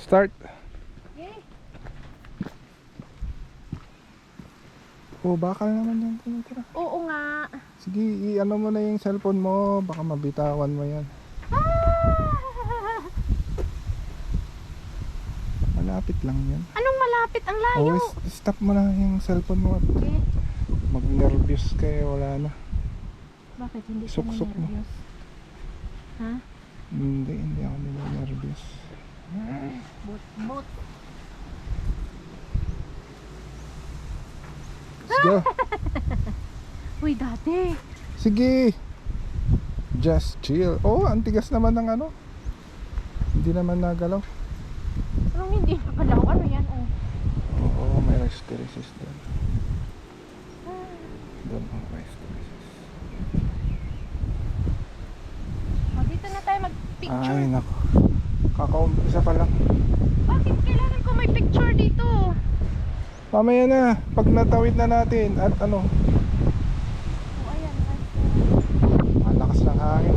Start. Yay! Oh, bakal naman yan tinitira. Oo nga. Sige, i-ano mo na yung cellphone mo. Baka mabitawan mo yan. Ah! Malapit lang yan. Anong malapit? Ang layo. Oh, stop mo na yung cellphone mo. Okay. Mag-nervous kayo, wala na. Bakit hindi ka Suksok mo. nervyos? Ha? Hindi ako nila-nervous. Bot. Let's go. Uy, dati. Sige. Just chill. Oh, ang tigas naman ng ano. Hindi naman nagalaw. Anong hindi nakalaw? Ano yan? Oh. Oo, may rest resist doon. Doon ang rest resist. Oh, dito na tayo mag-picture. Ay, nako. Kakaumpisa pa lang. Bakit kailangan ko may picture dito? Mamaya na, pag natawid na natin at ano, Oh, ayan. malakas ng hangin.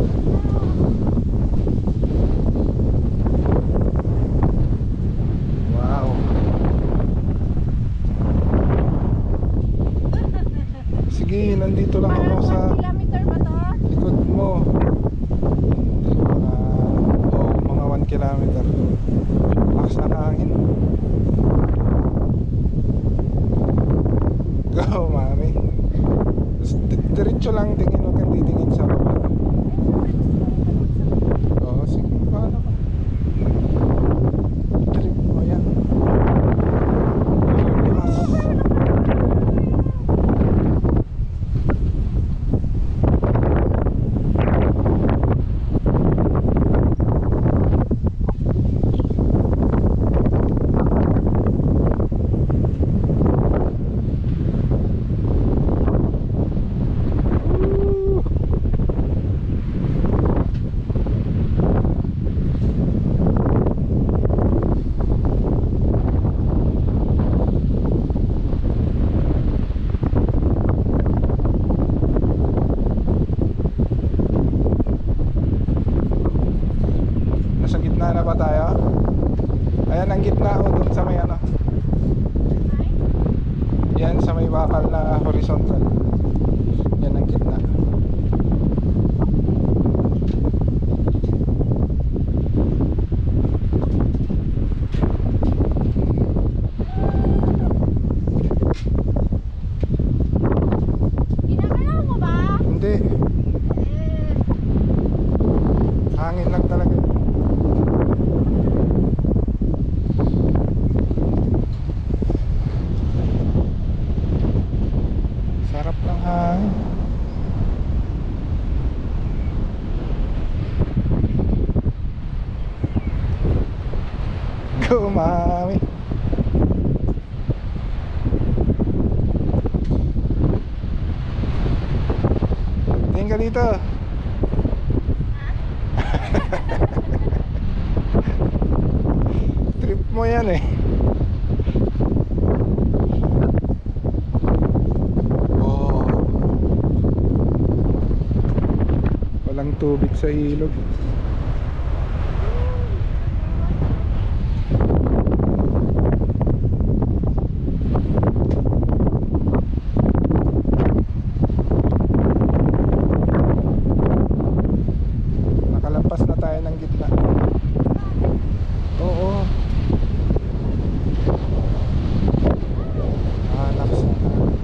Wow. Sige, nandito lang ako Parang sa 1 kilometer ba to? likod mo. Mga 1 kilometer. Lakas ng hangin. Go, mami. Diretso lang, tingin, huwag kang titingin sa baba. Oo, sige, paano ka? Trip mo yan. Lakas. Nasa gitna na ba tayo? Ayan ang gitna o dun sa may ano. Yan sa may bakal na horizontal. Yan ang gitna. Ginagalaw mo ba? Hindi, hangin lang talaga. Sarap ng hangin. Go, mami. Tingin ka dito. Trip mo yan eh. Oh. Walang tubig sa ilog. Nakalampas na tayo ng gitna. Oo. Lakas na hangin.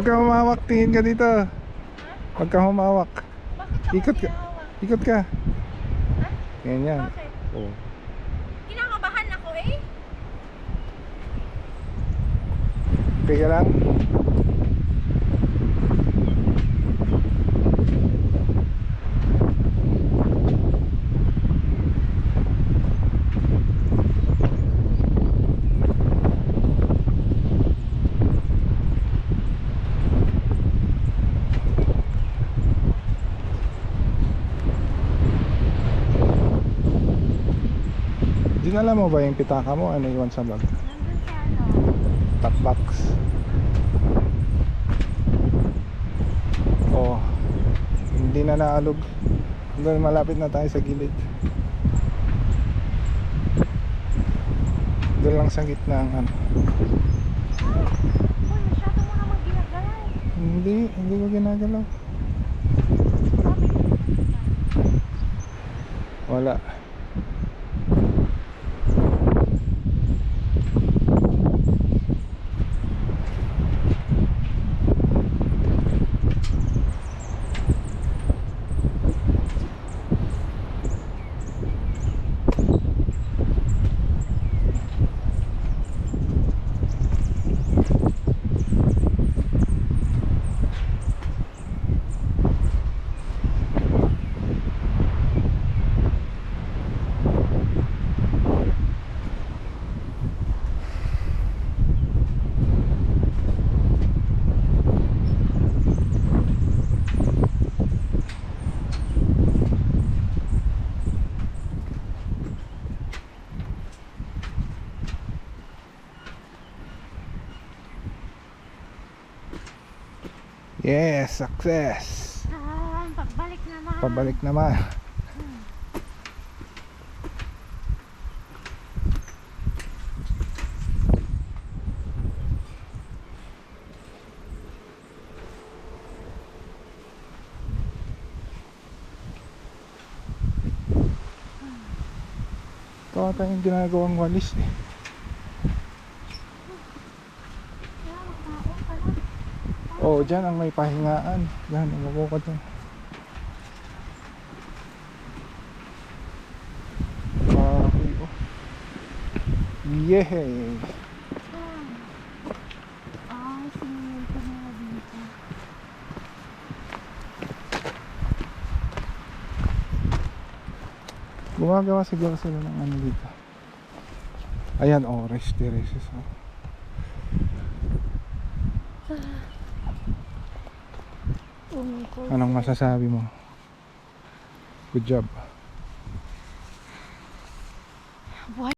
Huwag ka humawak, tingin ka dito. Huwag ka humawak. Bakit ako Ikot ka. hihawak? Ikot ka. Ha? Ganyan. Bakit? Oh. Kinakabahan ako eh. Okay ka lang? Dinala mo ba yung pitaka mo? Ano iwan sa bag? Nandun sa ano? Top box. Oh. Hindi na naalog. Hanggang malapit na tayo sa gilid. Doon lang sa gitna ang ano. Uy, masyado mo naman ginagalaw. Hindi ko ginagalaw. Wala. Yes, success. Pagbalik naman. Pabalik naman. Ito ata yung ginagawang walis eh. Kaya makaon ka lang. Oh, dyan ang may pahingaan. Yan, umupo ka dyan. Okay, oh. Yehey! Ay, sinunod ko na dito. Gumagawa siguro sila ng ano dito. Ayan, oh, rest terraces. Oh. Anong masasabi mo? Good job.